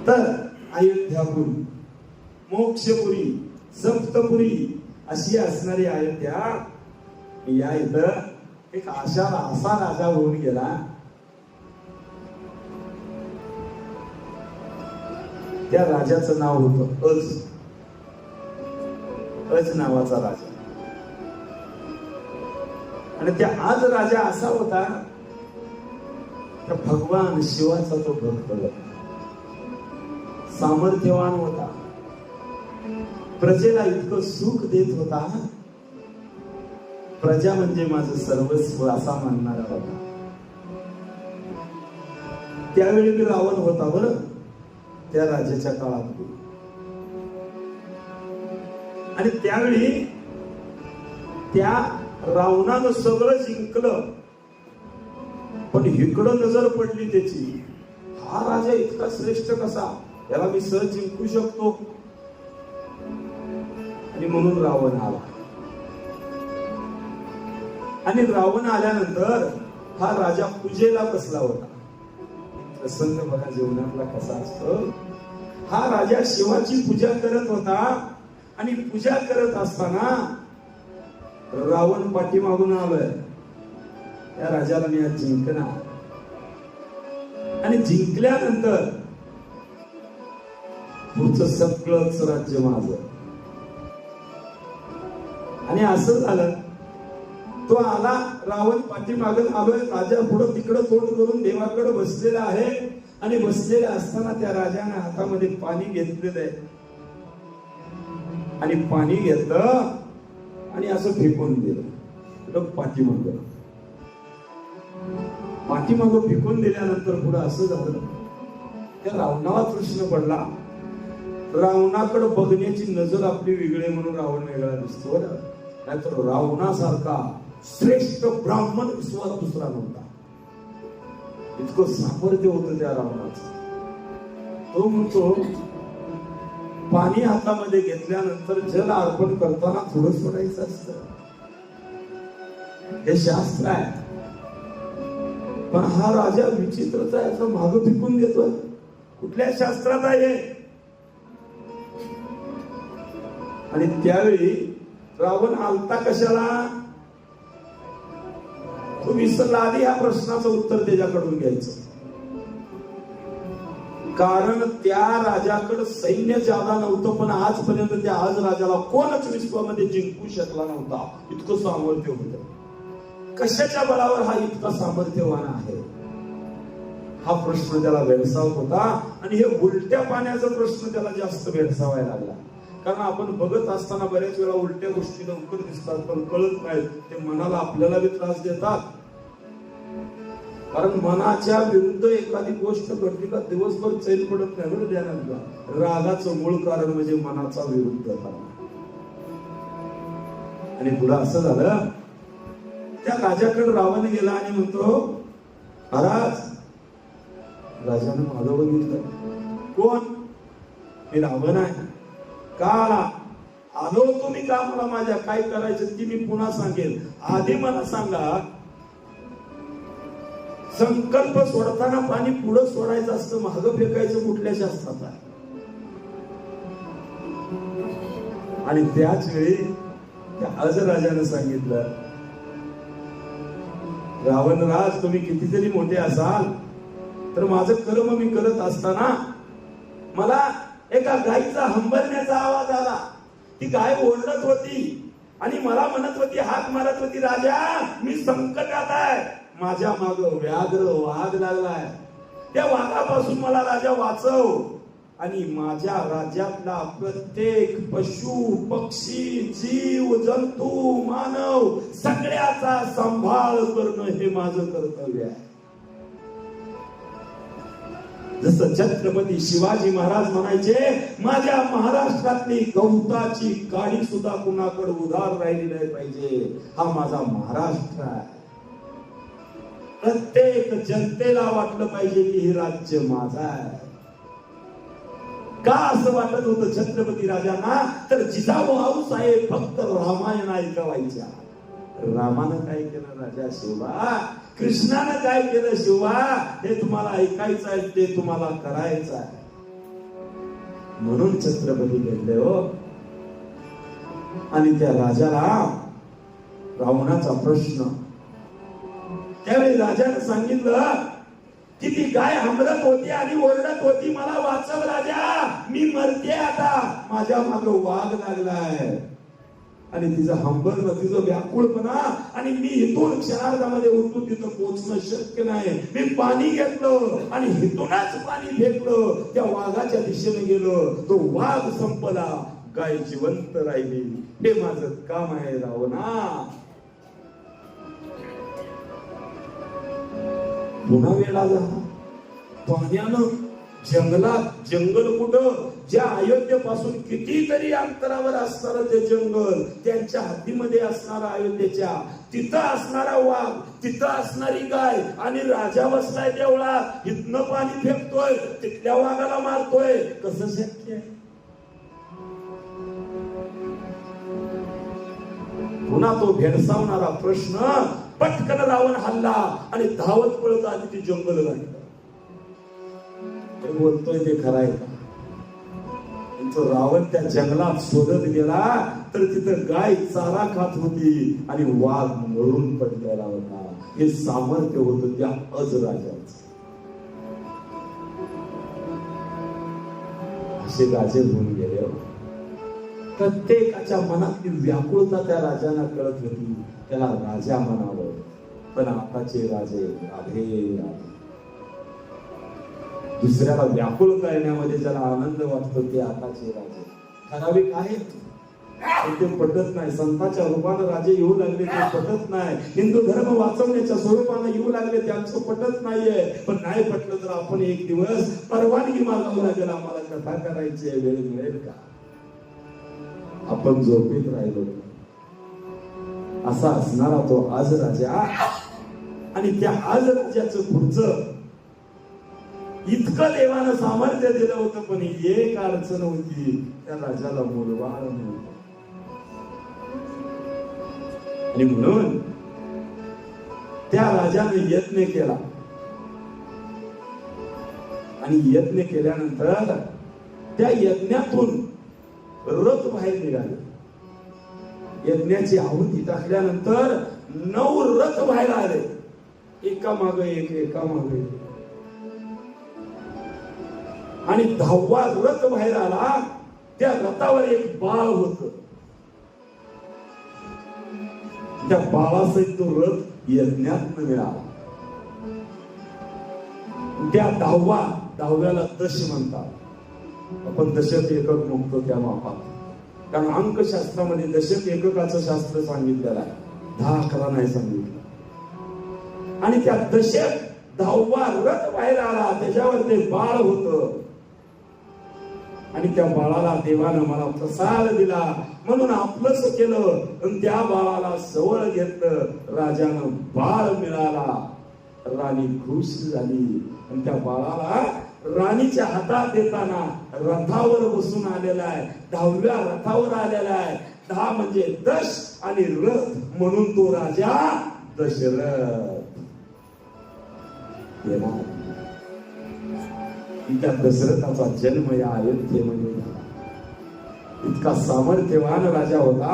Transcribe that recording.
तर अयोध्यापुरी, मोक्षपुरी, सप्तपुरी अशी असणारी अयोध्या, या इथं एक असा राजा होऊन गेला. त्या राजाचं नाव होतं अज नावाचा राजा. आणि त्या आज राजा असा होता, तर भगवान शिवाचा तो भक्त होता, सामर्थ्यवान होता, प्रजेला इतकं सुख देत होता. प्रजा म्हणजे माझं सर्वस्व असा मानणारा होता. त्यावेळी मी रावण होता बरं, त्या राजाच्या काळात. आणि त्यावेळी त्या रावणानं सगळं जिंकलं, पण इकडं नजर पडली त्याची, हा राजा इतका श्रेष्ठ कसा, याला मी सहज जिंकू शकतो. आणि म्हणून रावण आला. आणि रावण आल्यानंतर हा राजा पूजेला बसला होता. प्रसंग बघा जीवनातला कसा असतो. हा राजा शिवाची पूजा करत होता. आणि पूजा करत असताना रावण पाठीमागून आलोय, त्या राजाला मी आज जिंकणार. आणि जिंकल्यानंतर पुढचं सगळंच राज्य माझं. आणि असं झालं, तो आला, रावण पाठीमागून आलोय, राजा पुढं तिकडं तोंड करून देवाकडे बसलेला आहे. आणि बसलेला असताना त्या राजाने हातामध्ये पाणी घेतलेलं आहे. आणि पाणी घेतलं आणि असं फेकून दिलं पाठीमागं. पाठीमागं फेकून दिल्यानंतर पुढं असं झालं, त्या रावणाला प्रश्न पडला. रावणाकडे बघण्याची नजर आपली वेगळी म्हणून रावण वेगळा दिसतो, नाहीतर रावणासारखा श्रेष्ठ ब्राह्मण विश्वात दुसरा नव्हता. इतकं सामर्थ्य होतं त्या रावणाचं. तो म्हणतो, पाणी हातामध्ये घेतल्यानंतर जल अर्पण करताना थोडं सोडायचं असतं, हे शास्त्र आहे. पण हा राजा विचित्रच आहे, असं मागं फेकून देतोय. कुठल्या शास्त्रात आहे? आणि त्यावेळी रावण आलता कशाला, तो विसरला. आधी ह्या प्रश्नाचं उत्तर त्याच्याकडून घ्यायचं. कारण त्या राजाकडे सैन्य जादा नव्हतं, पण आजपर्यंत त्या आज राजाला कोणच विश्वामध्ये जिंकू शकला नव्हता. इतकं सामर्थ्य होतं. कशाच्या बळावर हा इतका सामर्थ्यवान आहे, हा प्रश्न त्याला भेडसावत होता. आणि हे उलट्या पाण्याचा प्रश्न त्याला जास्त भेडसावायला लागला. कारण आपण बघत असताना बऱ्याच वेळा उलट्या गोष्टी लवकर दिसतात, पण कळत नाहीत. ते मनाला आपल्याला बी त्रास देतात. कारण मनाच्या विरुद्ध एखादी गोष्ट घडली का दिवसभर चैन पडत नाही बरं ध्यानात. रागाचं मूळ कारण म्हणजे मनाचा विरुद्धता. आणि पुढं असं झालं, त्या राजाकडे रावण गेला आणि म्हणतो, महाराज. राजाने मागं बघितलं, कोण? मी रावण आहे. का आलो तुम्ही? का मला माझ्या काय करायचं ती मी पुन्हा सांगेल. आधी मला सांगा, संकल्प सोडताना पाणी पुढं सोडायचं असतं, मागं फेकायचं कुठल्या शास्त्रात आहे? आणि त्याच वेळी त्या अजराजाने सांगितलं, रावणराज, तुम्ही किती जरी मोठे असाल तर माझं कर्म मी करत असताना मला एका गायीचा हंबरण्याचा आवाज आला. ती गाय ओरडत होती आणि मला म्हणत होती, हाक मारत होती, राजा मी संकटात आहे, माझ्या माग व्याघ्र वाघ लागलाय, त्या वाघापासून मला राजा वाचव. आणि माझ्या राज्यातला प्रत्येक पशु पक्षी जीव जंतू मानव सगळ्याचा सांभाळ करणं हे माझं कर्तव्य आहे. जसं छत्रपती शिवाजी महाराज म्हणायचे, माझ्या महाराष्ट्रातली गवताची काडी सुद्धा कुणाकडे उधार राहिली नाही पाहिजे, हा माझा महाराष्ट्र आहे. प्रत्येक जनतेला वाटलं पाहिजे की हे राज्य माझं आहे. का असं वाटत होतं छत्रपती राजांना? तर जिजाऊ साहेब फक्त रामायण ऐकवायच्या. रामानं काय केलं राजा शिवा, कृष्णानं काय केलं शिवा, हे तुम्हाला ऐकायचं आहे, ते तुम्हाला करायचं आहे. म्हणून छत्रपती घडले हो. आणि त्या राजाला रावणाचा प्रश्न, त्यावेळी राजाने सांगितलं की ती गाय हंबरत होती आणि ओरडत होती, मला वाचव राजा, मी मरते आता, माझ्या माग वाघ लागलाय. आणि तिचं हंबरणं, तिचं व्याकुळपणा, आणि मी इथून क्षणार्धामध्ये उठून तिथं पोहोचणं शक्य नाही. मी पाणी घेतलं आणि इथूनच पाणी फेकलं, त्या वाघाच्या दिशेने गेलो, तो वाघ संपला, गाय जिवंत राहिली. हे माझं काम आहे रावणा. पुन्हा वेळा झाला पाण्यानं, जंगलात, जंगल कुठं, ज्या अयोध्येपासून कितीतरी अंतरावर असणारं ते जंगल, त्यांच्या हद्दीमध्ये असणारा अयोध्येच्या, तिथं असणारा वाघ, तिथं असणारी गाय, आणि राजा बसलाय देवळात, इथनं पाणी फेकतोय, तिथल्या वाघाला मारतोय, कसं शक्य आहे? पुन्हा तो भेडसावणारा प्रश्न. पटकन रावण हल्ला आणि धावत पळत आली ती जंगल गाडी. बोलतोय ते खरं आहे का? तो रावण त्या जंगलात शोधत गेला तर तिथं गाय चारा खात होती आणि वाघ मरून पडलेला होता. हे सामर्थ्य होतं त्या अजराजाचं. असे राजे होऊन गेले. प्रत्येकाच्या मनातली व्याकुळता त्या राजाला कळत होती, त्याला राजा म्हणावं. पण आताचे राजे राधे राधे, दुसऱ्याला व्याकुळ करण्यामध्ये ज्याला आनंद वाटतो ते आताचे राजे ठराविक आहेत. ते पटत नाही. संतांच्या रूपानं राजे येऊ लागले ते पटत नाही. हिंदू धर्म वाचवण्याच्या स्वरूपानं येऊ लागले त्यांचं पटत नाहीये. पण नाही पटलं तर आपण एक दिवस परवानगी मागावं लागेल, आम्हाला कथा करायची आहे, वेळ मिळेल का? आपण झोपेत राहिलो. असा असणारा तो आज राजा, आणि त्या आज राजाचं पुढचं इतकं देवानं सामर्थ्य दिलं होतं, पण एक अडचण होती, त्या राजाला मुलबाळ नव्हतं. आणि म्हणून त्या राजाने यज्ञ केला, आणि यज्ञ केल्यानंतर त्या यज्ञातून रथ बाहेर निघाले. यज्ञाची आहुती टाकल्यानंतर 9 रथ बाहेर आले, एका मागे एक, एका मागे एक. आणि 10वा रथ बाहेर आला, त्या रथावर एक बाळ होत. त्या बाळासहित तो रथ यज्ञात मिळाला. त्या 10व्याला दश म्हणतात. आपण दशक एकक म्हणतो त्या मापात, कारण अंकशास्त्रामध्ये दशक एककाचं शास्त्र सांगितलेलं आहे, 10-11 नाही सांगितलं. आणि त्या दशक 10वा रथ बाहेर आला, त्याच्यावर ते बाळ होत. आणि त्या बाळाला देवानं मला प्रसाद दिला म्हणून आपलंच केलं, आणि त्या बाळाला जवळ घेतलं. राजानं बाळ मिळाला, राणी खुश झाली. आणि त्या बाळाला राणीच्या हातात देताना रथावर बसून आलेला आहे, 10व्या रथावर आलेला आहे. 10 म्हणजे दश आणि रथ, म्हणून तो राजा दशरथ. त्या दशरथाचा जन्म या अयोध्येमध्ये झाला. इतका सामर्थ्यवान राजा होता.